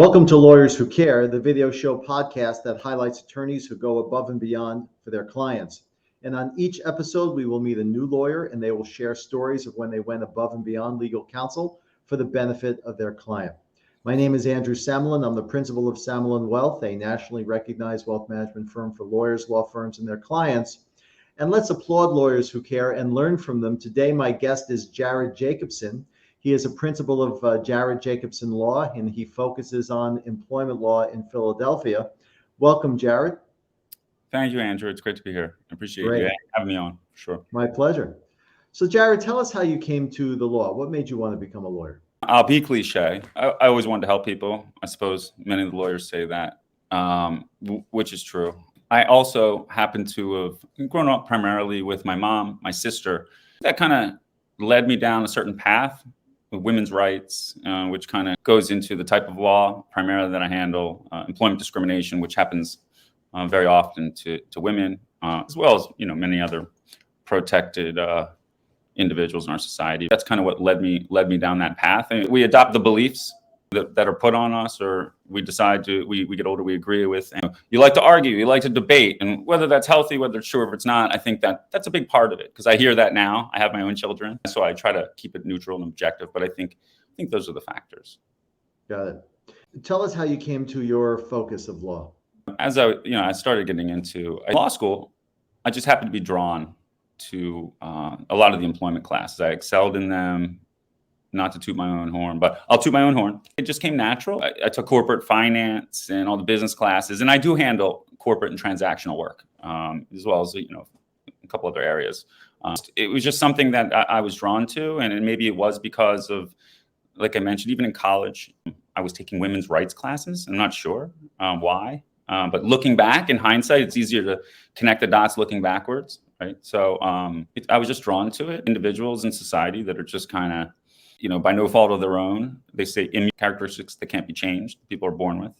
Welcome to Lawyers Who Care, the video show podcast that highlights attorneys who go above and beyond for their clients. And on each episode, we will meet a new lawyer and they will share stories of when they went above and beyond legal counsel for the benefit of their client. My name is Andrew Samalin. I'm the principal of Samalin Wealth, a nationally recognized wealth management firm for lawyers, law firms, and their clients. And let's applaud Lawyers Who Care and learn from them. Today, my guest is Jared Jacobson. He is a principal of Jared Jacobson Law, and he focuses on employment law in Philadelphia. Welcome, Jared. Thank you, Andrew. It's great to be here. I appreciate you having me on. Sure. My pleasure. So, Jared, tell us how you came to the law. What made you want to become a lawyer? I'll be cliche. I always wanted to help people. I suppose many of the lawyers say that, which is true. I also happen to have grown up primarily with my mom, my sister. That kind of led me down a certain path. Women's rights, which kind of goes into the type of law primarily that I handle, employment discrimination, which happens very often to women, as well as many other protected individuals in our society. That's kind of what led me down that path. And we adopt the beliefs that are put on us, or we decide to. We get older, we agree with. And you like to argue, you like to debate, and whether that's healthy, whether it's true, or if it's not, I think that's a big part of it, because I hear that now. I have my own children, so I try to keep it neutral and objective. But I think those are the factors. Got it. Tell us how you came to your focus of law. As I started getting into law school, I just happened to be drawn to a lot of the employment classes. I excelled in them. Not to toot my own horn, but I'll toot my own horn. It just came natural. I took corporate finance and all the business classes, and I do handle corporate and transactional work, as well as a couple other areas. It was just something that I was drawn to, and maybe it was because of, like I mentioned, even in college, I was taking women's rights classes. I'm not sure why, but looking back in hindsight, it's easier to connect the dots looking backwards, right? So I was just drawn to it. Individuals in society that are just kind of, by no fault of their own, they say immune characteristics that can't be changed, people are born with,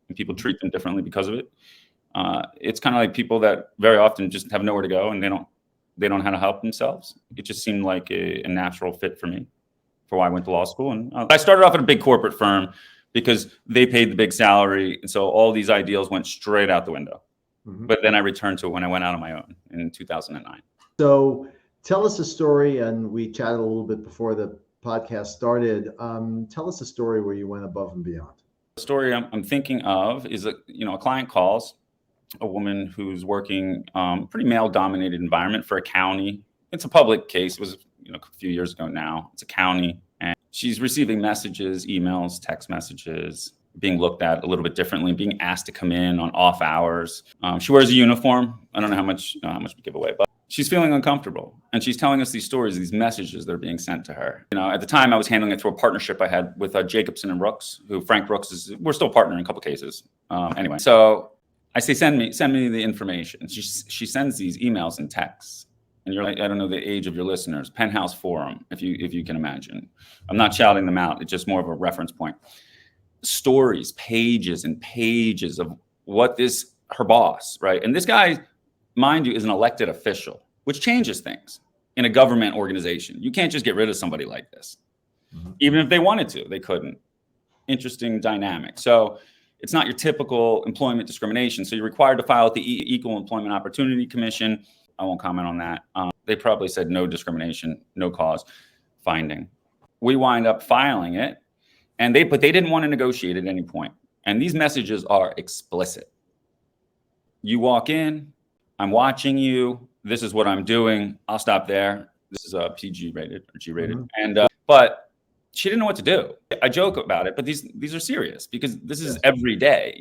and people treat them differently because of it. It's kind of like people that very often just have nowhere to go and they don't know how to help themselves. It just seemed like a natural fit for me, for why I went to law school. And I started off at a big corporate firm because they paid the big salary. And so all these ideals went straight out the window. Mm-hmm. But then I returned to it when I went out on my own in 2009. So tell us a story, and we chatted a little bit before the podcast started. Tell us a story where you went above and beyond. The story I'm thinking of is a client calls a woman who's working pretty male-dominated environment for a county. It's a public case. It was a few years ago now. It's a county, and she's receiving messages, emails, text messages, being looked at a little bit differently, being asked to come in on off hours. She wears a uniform. I don't know how much we give away, but she's feeling uncomfortable, and she's telling us these stories, these messages that are being sent to her. At the time, I was handling it through a partnership I had with Jacobson and Brooks, who Frank Brooks we're still partnering in a couple cases. Anyway, so I say, send me the information. She sends these emails and texts, and you're like, I don't know the age of your listeners. Penthouse Forum, if you can imagine. I'm not shouting them out. It's just more of a reference point. Stories, pages and pages of what her boss, right? And this guy, mind you, is an elected official, which changes things in a government organization. You can't just get rid of somebody like this. Mm-hmm. Even if they wanted to, they couldn't. Interesting dynamic. So it's not your typical employment discrimination. So you're required to file at the Equal Employment Opportunity Commission. I won't comment on that. They probably said no discrimination, no cause finding. We wind up filing it, but they didn't want to negotiate at any point. And these messages are explicit. You walk in, I'm watching you. This is what I'm doing. I'll stop there. This is PG rated or G rated. Mm-hmm. And but she didn't know what to do. I joke about it, but these are serious, because this is every day.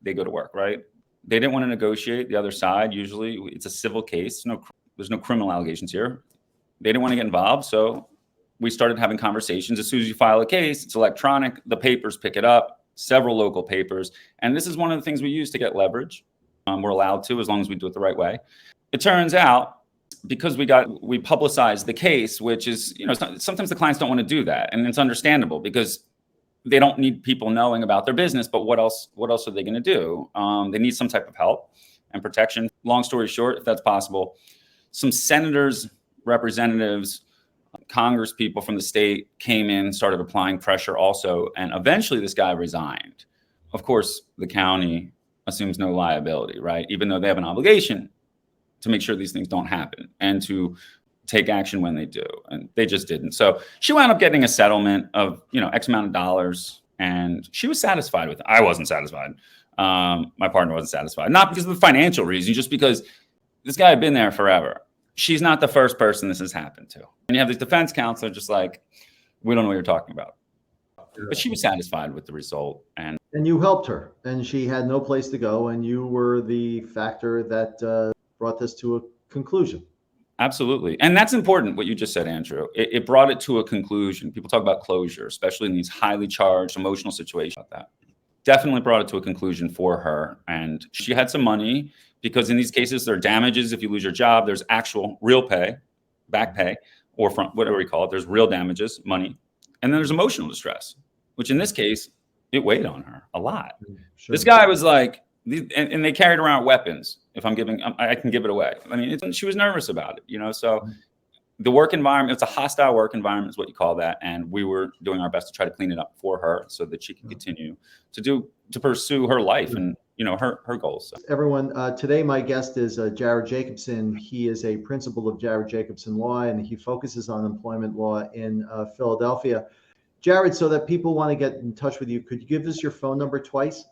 They go to work, right? They didn't want to negotiate. The other side, usually it's a civil case. There's no criminal allegations here. They didn't want to get involved, so we started having conversations. As soon as you file a case, it's electronic. The papers pick it up. Several local papers, and this is one of the things we use to get leverage. We're allowed to, as long as we do it the right way. It turns out, because we publicized the case, which is, sometimes the clients don't want to do that. And it's understandable, because they don't need people knowing about their business, but what else are they going to do? They need some type of help and protection. Long story short, if that's possible, some senators, representatives, Congress people from the state came in, started applying pressure also, and eventually this guy resigned. Of course, the county assumes no liability, right? Even though they have an obligation to make sure these things don't happen and to take action when they do, and they just didn't. So she wound up getting a settlement of X amount of dollars, and she was satisfied with it. I wasn't satisfied. My partner wasn't satisfied, not because of the financial reason, just because this guy had been there forever. She's not the first person this has happened to. And you have this defense counsel just like, we don't know what you're talking about. But she was satisfied with the result. And you helped her, and she had no place to go, and you were the factor that brought this to a conclusion. Absolutely. And that's important, what you just said, Andrew. It brought it to a conclusion. People talk about closure, especially in these highly charged emotional situations like that. Definitely brought it to a conclusion for her. And she had some money, because in these cases, there are damages. If you lose your job, there's actual real pay, back pay, or front, whatever we call it. There's real damages, money. And then there's emotional distress, which in this case, it weighed on her a lot. Sure. This guy was like, and they carried around weapons. If I'm giving, I can give it away. I mean, she was nervous about it, so the work environment, it's a hostile work environment is what you call that. And we were doing our best to try to clean it up for her so that she can continue to pursue her life and, her goals. So. Everyone, today my guest is Jared Jacobson. He is a principal of Jared Jacobson Law, and he focuses on employment law in Philadelphia. Jared, so that people want to get in touch with you, could you give us your phone number twice?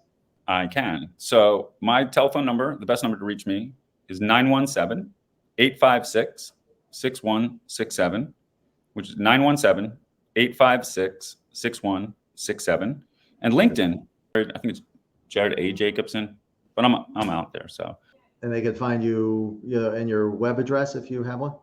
I can. So my telephone number, the best number to reach me, is 917-856-6167, which is 917-856-6167. And LinkedIn, I think it's Jared A. Jacobson, but I'm out there. So. And they can find you, and your web address if you have one?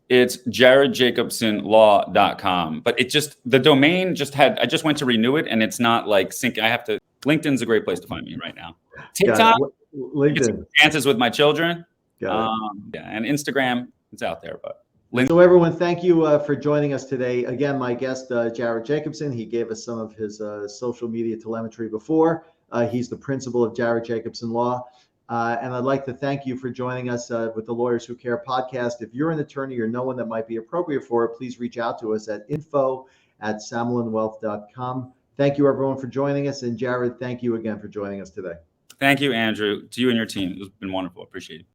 It's jaredjacobsonlaw.com. But the domain I just went to renew it, and it's not like LinkedIn's a great place to find me right now. TikTok, LinkedIn, dances with my children. And Instagram, it's out there. But so everyone, thank you for joining us today. Again, my guest, Jared Jacobson, he gave us some of his social media telemetry before. He's the principal of Jared Jacobson Law. And I'd like to thank you for joining us with the Lawyers Who Care podcast. If you're an attorney or know one that might be appropriate for it, please reach out to us at info@samalinwealth.com. Thank you, everyone, for joining us. And Jared, thank you again for joining us today. Thank you, Andrew. To you and your team. It's been wonderful. Appreciate it.